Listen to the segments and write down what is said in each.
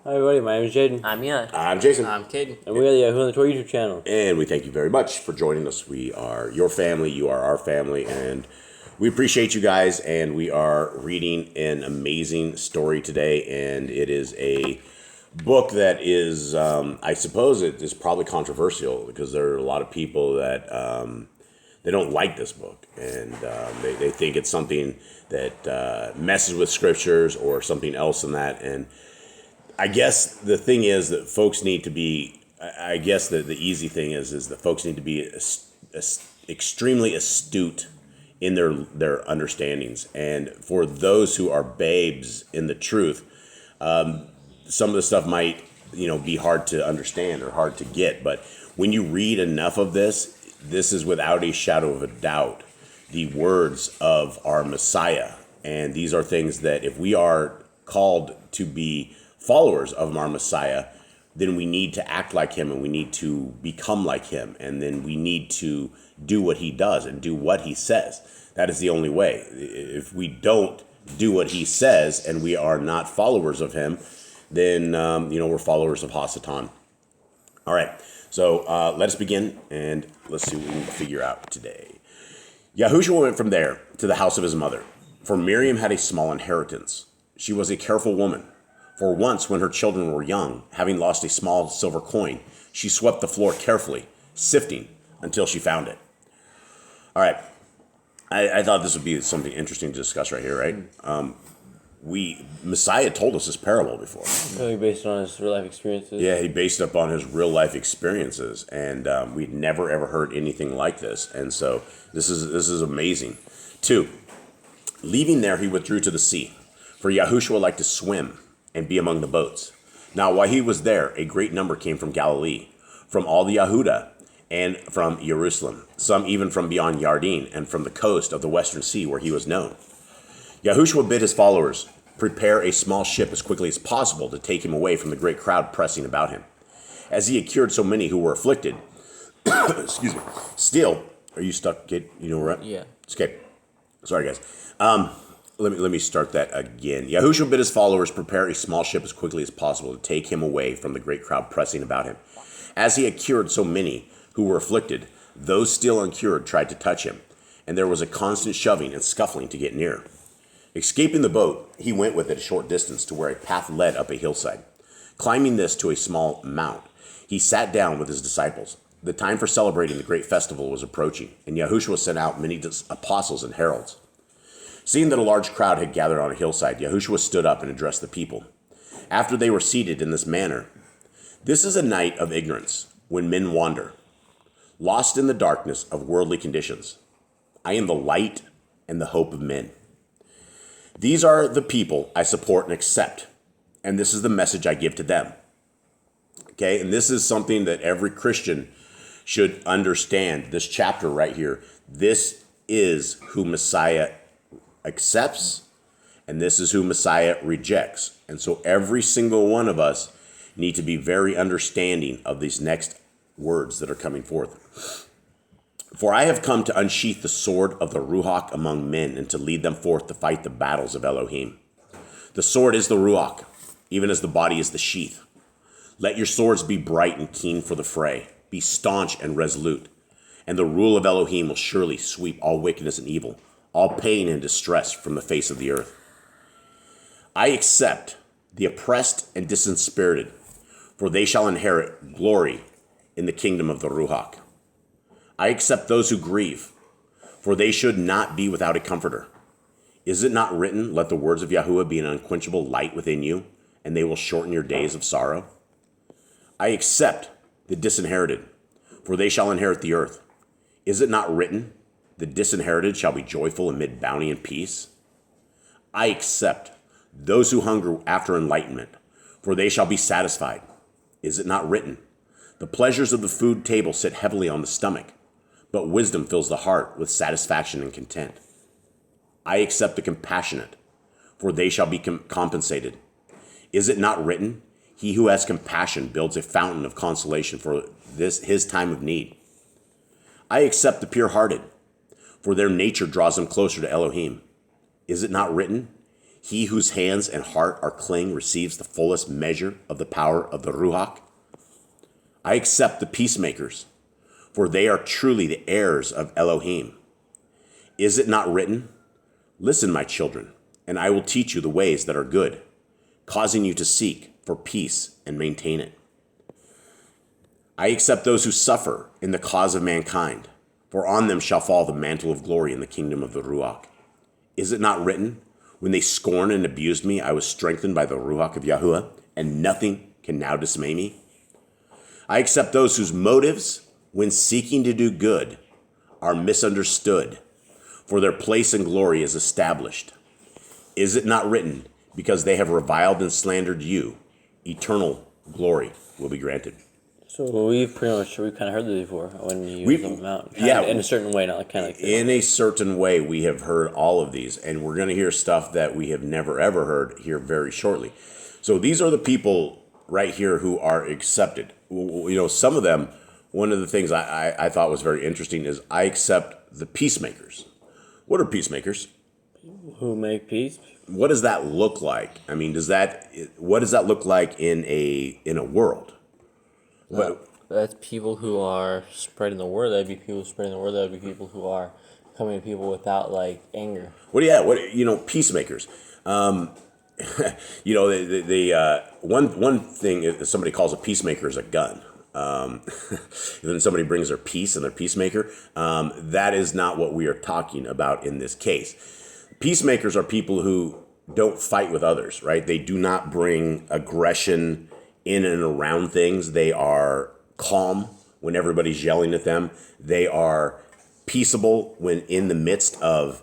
Hi everybody, my name is Jaden. I'm Yah. I'm Jason. I'm Caden. And we are the Yahoo on the Torah YouTube channel. And we thank you very much for joining us. We are your family, you are our family, and we appreciate you guys. And we are reading an amazing story today, and it is a book that is, I suppose it is probably controversial because there are a lot of people that they don't like this book, and they think it's something that messes with scriptures or something else in that. And I guess the thing is that folks need to be, I guess the easy thing is that folks need to be extremely astute in their understandings. And for those who are babes in the truth, some of the stuff might, be hard to understand or hard to get. But when you read enough of this is without a shadow of a doubt the words of our Messiah. And these are things that if we are called to be followers of our Messiah, then we need to act like him and we need to become like him. And then we need to do what he does and do what he says. That is the only way. If we don't do what he says and we are not followers of him, then, we're followers of Hasatan. All right. So let's begin and let's see what we can figure out today. Yahushua went from there to the house of his mother, for Miriam had a small inheritance. She was a careful woman. For once, when her children were young, having lost a small silver coin, she swept the floor carefully, sifting until she found it. All right. I thought this would be something interesting to discuss right here, right? Messiah told us this parable before. So he based it on his real life experiences. Yeah, he based it upon his real life experiences, and we'd never ever heard anything like this, and so this is amazing. 2, leaving there, he withdrew to the sea, for Yahushua liked to swim and be among the boats. Now, while he was there, a great number came from Galilee, from all the Yehuda, and from Jerusalem, some even from beyond Yarden, and from the coast of the western sea where he was known. Yahushua bid his followers prepare a small ship as quickly as possible to take him away from the great crowd pressing about him. As he had cured so many who were afflicted, excuse me, still, are you stuck, kid? You know where we're at? Yeah. Okay. Sorry, guys. Let me start that again. Yahushua bid his followers prepare a small ship as quickly as possible to take him away from the great crowd pressing about him. As he had cured so many who were afflicted, those still uncured tried to touch him, and there was a constant shoving and scuffling to get near. Escaping the boat, he went with it a short distance to where a path led up a hillside. Climbing this to a small mount, he sat down with his disciples. The time for celebrating the great festival was approaching, and Yahushua sent out many apostles and heralds. Seeing that a large crowd had gathered on a hillside, Yahushua stood up and addressed the people. After they were seated in this manner, "This is a night of ignorance, when men wander, lost in the darkness of worldly conditions. I am the light and the hope of men. These are the people I support and accept, and this is the message I give to them." Okay, and this is something that every Christian should understand. This chapter right here, this is who Messiah accepts, and this is who Messiah rejects. And so every single one of us need to be very understanding of these next words that are coming forth. "For I have come to unsheath the sword of the Ruach among men and to lead them forth to fight the battles of Elohim. The sword is the Ruach, even as the body is the sheath. Let your swords be bright and keen for the fray. Be staunch and resolute. And the rule of Elohim will surely sweep all wickedness and evil, all pain and distress from the face of the earth. I accept the oppressed and disinspirited, for they shall inherit glory in the kingdom of the Ruach. I accept those who grieve, for they should not be without a comforter. Is it not written, let the words of Yahuwah be an unquenchable light within you, and they will shorten your days of sorrow? I accept the disinherited, for they shall inherit the earth. Is it not written, the disinherited shall be joyful amid bounty and peace? I accept those who hunger after enlightenment, for they shall be satisfied. Is it not written, the pleasures of the food table sit heavily on the stomach, but wisdom fills the heart with satisfaction and content? I accept the compassionate, for they shall be compensated. Is it not written, he who has compassion builds a fountain of consolation for his time of need? I accept the pure-hearted, for their nature draws them closer to Elohim. Is it not written, He whose hands and heart are clean receives the fullest measure of the power of the Ruach. I accept the peacemakers, for they are truly the heirs of Elohim. Is it not written, "Listen, my children, and I will teach you the ways that are good," causing you to seek for peace and maintain it? I accept those who suffer in the cause of mankind, for on them shall fall the mantle of glory in the kingdom of the Ruach. Is it not written, "When they scorned and abused me, I was strengthened by the Ruach of Yahuwah, and nothing can now dismay me"? I accept those whose motives, when seeking to do good, are misunderstood, for their place in glory is established. Is it not written, "Because they have reviled and slandered you, eternal glory will be granted"? So we've kind of heard this before when you use them out. In a certain way, not like kind of like in a certain way, we have heard all of these, and we're going to hear stuff that we have never ever heard here very shortly. So these are the people right here who are accepted. You know, some of them. One of the things I thought was very interesting is I accept the peacemakers. What are peacemakers? Who make peace? What does that look like? I mean, what does that look like in a world? That's people who are spreading the word. That'd be people spreading the word. That'd be people who are coming to people without like anger. Peacemakers. One thing is somebody calls a peacemaker is a gun. Then somebody brings their peace and their peacemaker. That is not what we are talking about in this case. Peacemakers are people who don't fight with others, right? They do not bring aggression in and around things. They are calm when everybody's yelling at them. They are peaceable when in the midst of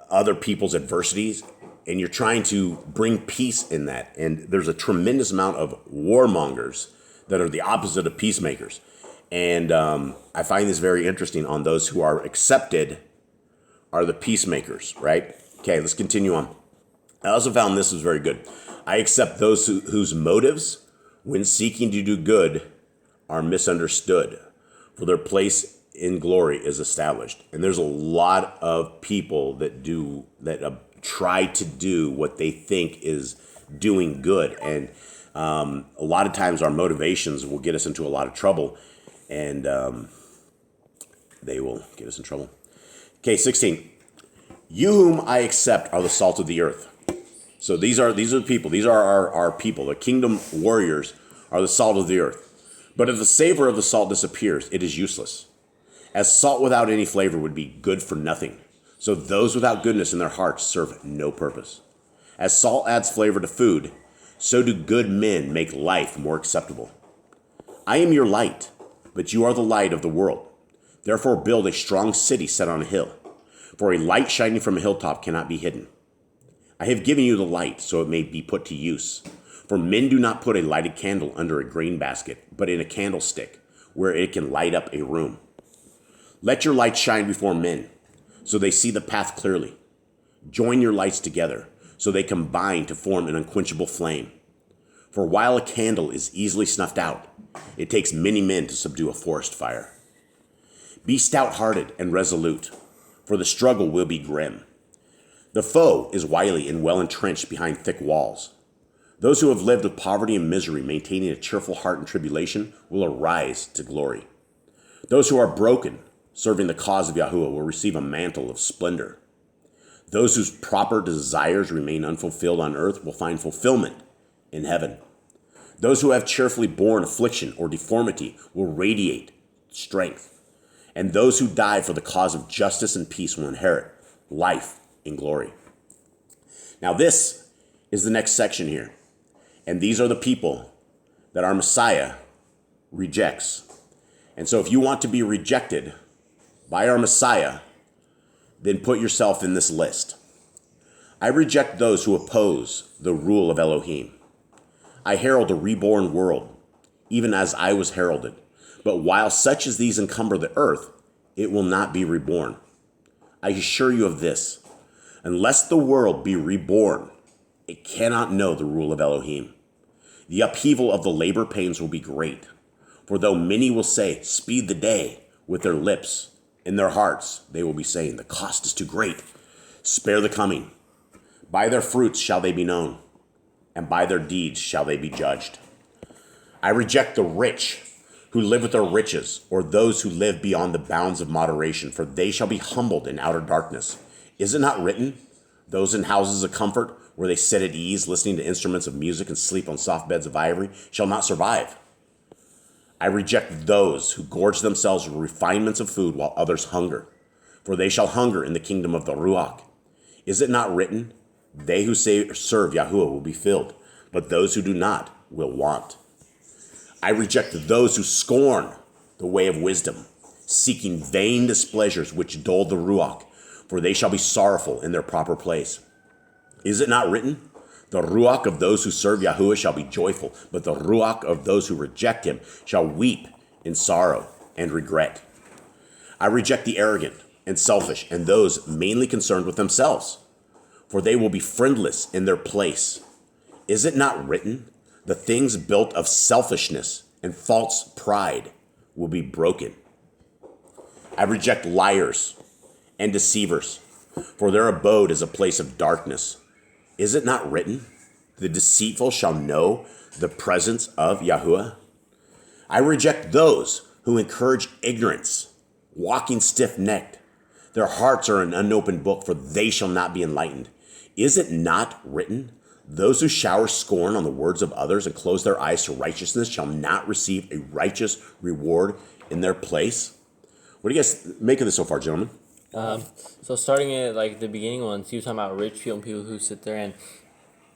other people's adversities, and you're trying to bring peace in that. And there's a tremendous amount of warmongers that are the opposite of peacemakers. And I find this very interesting. On those who are accepted are the peacemakers, right? Okay, let's continue on. I also found this was very good. I accept those whose motives, when seeking to do good, are misunderstood, for their place in glory is established. And there's a lot of people that try to do what they think is doing good. And a lot of times our motivations will get us into a lot of trouble, and they will get us in trouble. Okay, 16. You whom I accept are the salt of the earth. So these are the people. These are our people. The kingdom warriors are the salt of the earth. But if the savor of the salt disappears, it is useless. As salt without any flavor would be good for nothing, so those without goodness in their hearts serve no purpose. As salt adds flavor to food, so do good men make life more acceptable. I am your light, but you are the light of the world. Therefore build a strong city set on a hill, for a light shining from a hilltop cannot be hidden. I have given you the light, so it may be put to use. For men do not put a lighted candle under a grain basket, but in a candlestick, where it can light up a room. Let your light shine before men, so they see the path clearly. Join your lights together, so they combine to form an unquenchable flame. For while a candle is easily snuffed out, it takes many men to subdue a forest fire. Be stout-hearted and resolute, for the struggle will be grim. The foe is wily and well entrenched behind thick walls. Those who have lived with poverty and misery, maintaining a cheerful heart in tribulation, will arise to glory. Those who are broken, serving the cause of Yahuwah, will receive a mantle of splendor. Those whose proper desires remain unfulfilled on earth will find fulfillment in heaven. Those who have cheerfully borne affliction or deformity will radiate strength. And those who die for the cause of justice and peace will inherit life in glory. Now this is the next section here. And these are the people that our Messiah rejects. And so if you want to be rejected by our Messiah, then put yourself in this list. I reject those who oppose the rule of Elohim. I herald a reborn world, even as I was heralded. But while such as these encumber the earth, it will not be reborn. I assure you of this, unless the world be reborn, it cannot know the rule of Elohim. The upheaval of the labor pains will be great. For though many will say, "Speed the day," with their lips, in their hearts they will be saying, "The cost is too great. Spare the coming." By their fruits shall they be known, and by their deeds shall they be judged. I reject the rich who live with their riches, or those who live beyond the bounds of moderation, for they shall be humbled in outer darkness. Is it not written, those in houses of comfort, where they sit at ease, listening to instruments of music and sleep on soft beds of ivory, shall not survive? I reject those who gorge themselves with refinements of food while others hunger, for they shall hunger in the kingdom of the Ruach. Is it not written, they who serve Yahuwah will be filled, but those who do not will want? I reject those who scorn the way of wisdom, seeking vain displeasures which dull the Ruach, for they shall be sorrowful in their proper place. Is it not written, the Ruach of those who serve Yahuwah shall be joyful, but the Ruach of those who reject him shall weep in sorrow and regret. I reject the arrogant and selfish and those mainly concerned with themselves, for they will be friendless in their place. Is it not written, the things built of selfishness and false pride will be broken? I reject liars and deceivers, for their abode is a place of darkness. Is it not written, the deceitful shall know the presence of Yahuwah? I reject those who encourage ignorance, walking stiff-necked. Their hearts are an unopened book, for they shall not be enlightened. Is it not written, those who shower scorn on the words of others and close their eyes to righteousness shall not receive a righteous reward in their place? What do you guys make of this so far, gentlemen? So starting at like the beginning ones, he was talking about rich people and people who sit there and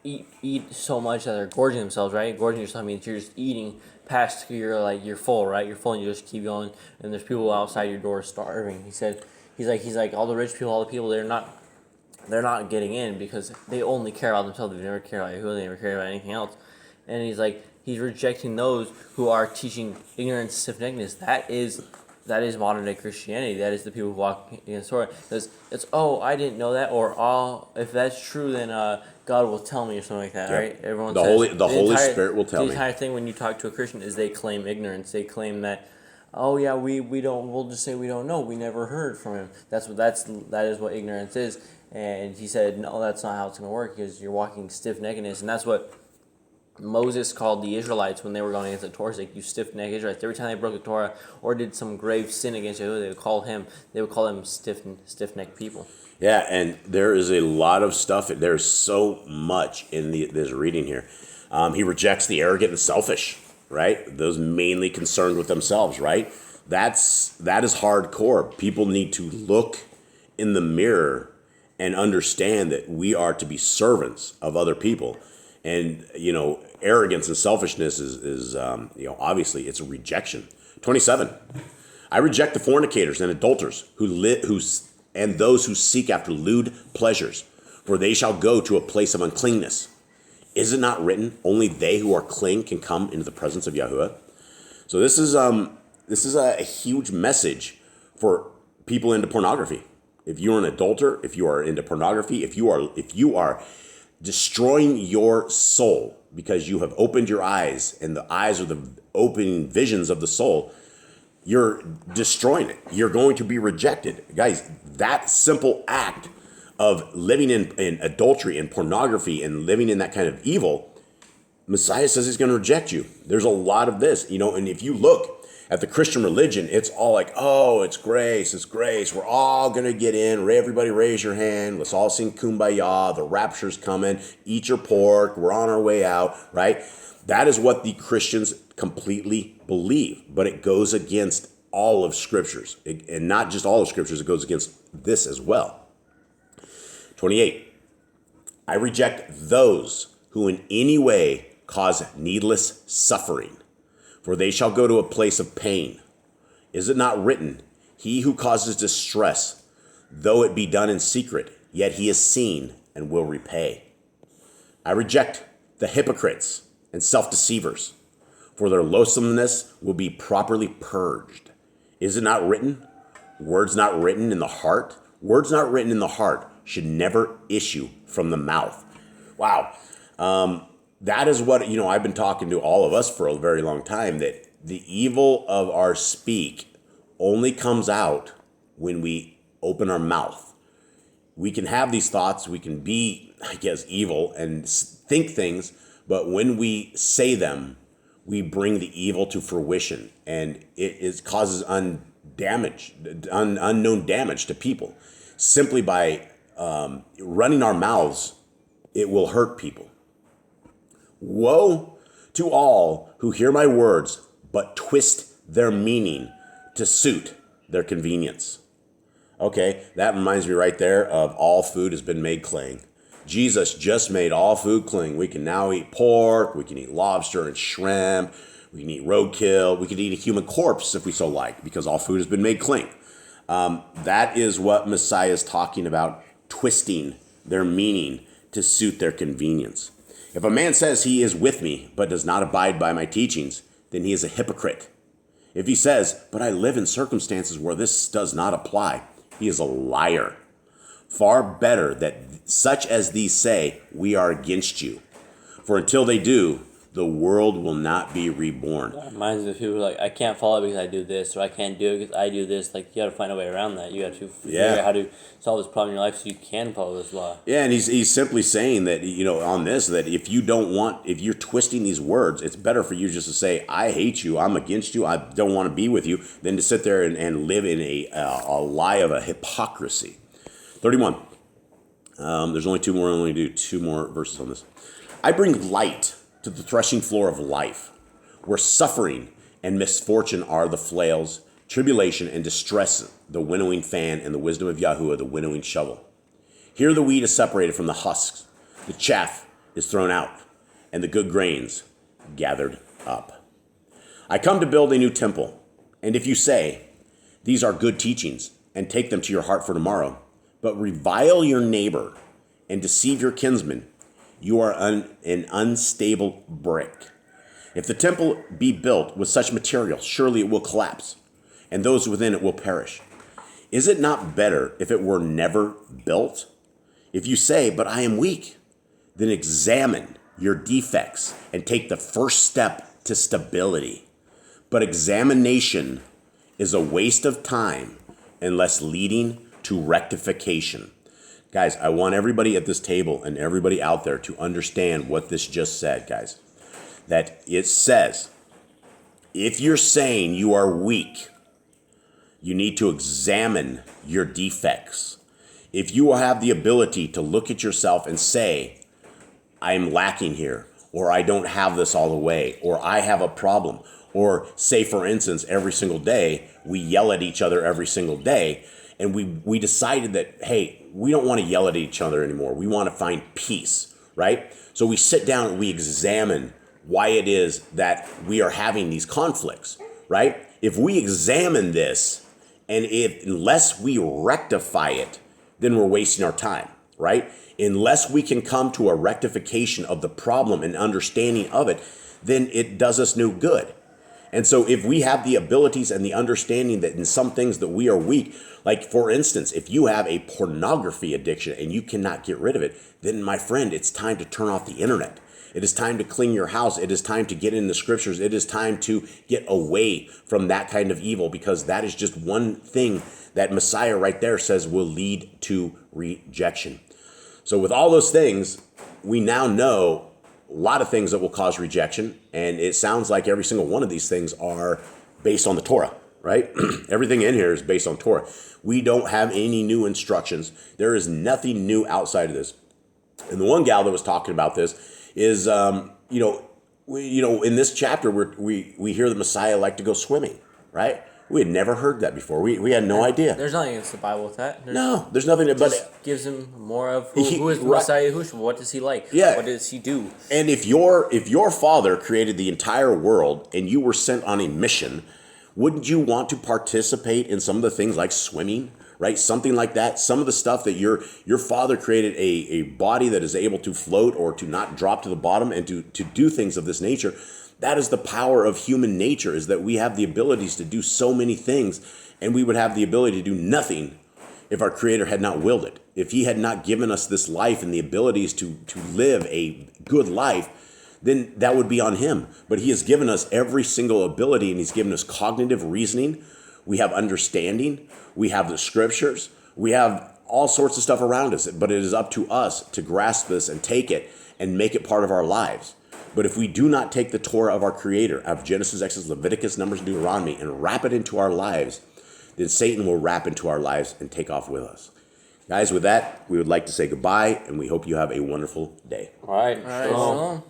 eat so much that they're gorging themselves, right? Gorging yourself means you're just eating past you're full, right? You're full and you just keep going, and there's people outside your door starving. He's like all the rich people, all the people they're not getting in because they only care about themselves. They never care about who, they never care about anything else. And he's rejecting those who are teaching ignorance, stiff-neckedness. That is modern day Christianity. That is the people who walk against Torah. Because it's, I didn't know that, or if that's true, then God will tell me, or something like that, yep. Right? Everyone says the Holy Spirit will tell me. The entire thing when you talk to a Christian is they claim ignorance. They claim that, we don't. We'll just say we don't know. We never heard from him. That is what ignorance is. And he said, no, that's not how it's going to work, because you're walking stiff-neckedness, and that's what Moses called the Israelites when they were going against the Torah. He's like, you stiff-necked Israelites. Every time they broke the Torah or did some grave sin against Yahuwah, they would call them stiff-necked people. Yeah, and there is a lot of stuff. There's so much in this reading here. He rejects the arrogant and selfish, right? Those mainly concerned with themselves, right? That is hardcore. People need to look in the mirror and understand that we are to be servants of other people. And, arrogance and selfishness is obviously it's a rejection. 27. I reject the fornicators and adulterers and those who seek after lewd pleasures, for they shall go to a place of uncleanness. Is it not written, only they who are clean can come into the presence of Yahuwah? So this is a huge message for people into pornography. If you're an adulterer, if you are into pornography, if you are destroying your soul because you have opened your eyes, and the eyes are the opening visions of the soul, you're destroying it. You're going to be rejected. Guys, that simple act of living in adultery and pornography and living in that kind of evil, Messiah says he's going to reject you. There's a lot of this, and if you look at the Christian religion, it's all like, it's grace, it's grace. We're all going to get in. Everybody raise your hand. Let's all sing Kumbaya. The rapture's coming. Eat your pork. We're on our way out, right? That is what the Christians completely believe, but it goes against all of Scriptures. And not just all of Scriptures, it goes against this as well. 28. I reject those who in any way cause needless suffering, for they shall go to a place of pain. Is it not written, he who causes distress, though it be done in secret, yet he is seen and will repay? I reject the hypocrites and self-deceivers, for their loathsomeness will be properly purged. Is it not written, words not written in the heart? Words not written in the heart should never issue from the mouth. Wow. That is what, I've been talking to all of us for a very long time, that the evil of our speak only comes out when we open our mouth. We can have these thoughts. We can be I guess, evil and think things, but when we say them, we bring the evil to fruition, and causes unknown damage to people. Simply by running our mouths, it will hurt people. Woe to all who hear my words, but twist their meaning to suit their convenience. Okay, that reminds me right there of all food has been made clean. Jesus just made all food clean. We can now eat pork, we can eat lobster and shrimp, we can eat roadkill, we can eat a human corpse if we so like, because all food has been made clean. That is what Messiah is talking about, twisting their meaning to suit their convenience. If a man says he is with me, but does not abide by my teachings, then he is a hypocrite. If he says, but I live in circumstances where this does not apply, he is a liar. Far better that such as these say, we are against you. For until they do, the world will not be reborn. That reminds me of people like, I can't follow because I do this, or I can't do it because I do this. Like, you got to find a way around that. You got to figure out how to solve this problem in your life so you can follow this law. Yeah, and he's simply saying that, on this, that if you're twisting these words, it's better for you just to say, I hate you, I'm against you, I don't want to be with you, than to sit there and live in a lie of a hypocrisy. 31. There's only two more. I only do two more verses on this. I bring light to the threshing floor of life, where suffering and misfortune are the flails, tribulation and distress the winnowing fan, and the wisdom of Yahuwah the winnowing shovel. Here the wheat is separated from the husks, the chaff is thrown out, and the good grains gathered up. I come to build a new temple, and if you say, these are good teachings, and take them to your heart for tomorrow, but revile your neighbor and deceive your kinsman, you are an unstable brick. If the temple be built with such material, surely it will collapse, and those within it will perish. Is it not better if it were never built? If you say, but I am weak, then examine your defects and take the first step to stability. But examination is a waste of time unless leading to rectification. Guys, I want everybody at this table and everybody out there to understand what this just said, guys. That it says, if you're saying you are weak, you need to examine your defects. If you have the ability to look at yourself and say, I'm lacking here, or I don't have this all the way, or I have a problem, or say, for instance, every single day, we yell at each other every single day, and we decided that, hey, we don't want to yell at each other anymore. We want to find peace, right? So we sit down and we examine why it is that we are having these conflicts, right? If we examine this, and unless we rectify it, then we're wasting our time, right? Unless we can come to a rectification of the problem and understanding of it, then it does us no good. And so if we have the abilities and the understanding that in some things that we are weak, like for instance, if you have a pornography addiction and you cannot get rid of it, then my friend, it's time to turn off the internet. It is time to clean your house. It is time to get in the scriptures. It is time to get away from that kind of evil, because that is just one thing that Messiah right there says will lead to rejection. So with all those things, we now know a lot of things that will cause rejection, and it sounds like every single one of these things are based on the Torah, right? Everything in here is based on Torah. We don't have any new instructions. There is nothing new outside of this. And the one gal that was talking about this is, in this chapter we hear the Messiah like to go swimming, right? We had never heard that before. We had no idea. There's nothing against the Bible with that. There's nothing. But it gives him more of who is Messiah Yahushua. What does he like? Yeah. What does he do? And if your father created the entire world and you were sent on a mission, wouldn't you want to participate in some of the things like swimming, right? Something like that. Some of the stuff that your father created a body that is able to float or to not drop to the bottom and to do things of this nature. That is the power of human nature, is that we have the abilities to do so many things, and we would have the ability to do nothing if our Creator had not willed it. If He had not given us this life and the abilities to live a good life, then that would be on Him. But He has given us every single ability, and He's given us cognitive reasoning. We have understanding. We have the scriptures. We have all sorts of stuff around us, but it is up to us to grasp this and take it and make it part of our lives. But if we do not take the Torah of our Creator, of Genesis, Exodus, Leviticus, Numbers, and Deuteronomy, and wrap it into our lives, then Satan will wrap into our lives and take off with us. Guys, with that, we would like to say goodbye, and we hope you have a wonderful day. All right. All right. Shalom.